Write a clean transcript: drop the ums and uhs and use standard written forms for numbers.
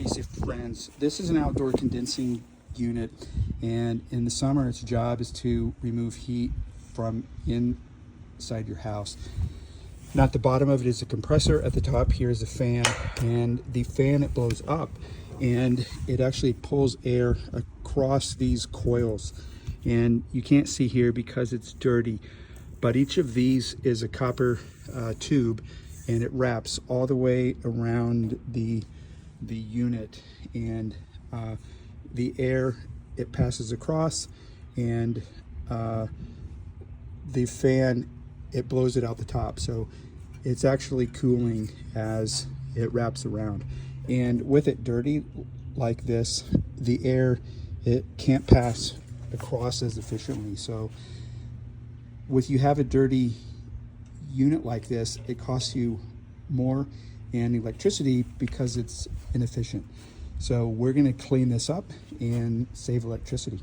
adhesive friends. This is an outdoor condensing unit, and in the summer its job is to remove heat from inside your house. Now at the bottom of it is a compressor, at the top here is a fan, and the fan, it blows up and it actually pulls air across these coils, and you can't see here because it's dirty, but each of these is a copper tube, and it wraps all the way around the unit, and the air, it passes across, and the fan, it blows it out the top, so it's actually cooling as it wraps around. And with it dirty like this, the air, it can't pass across as efficiently. So with you have a dirty unit like this, it costs you more in electricity because it's inefficient. So we're going to clean this up and save electricity.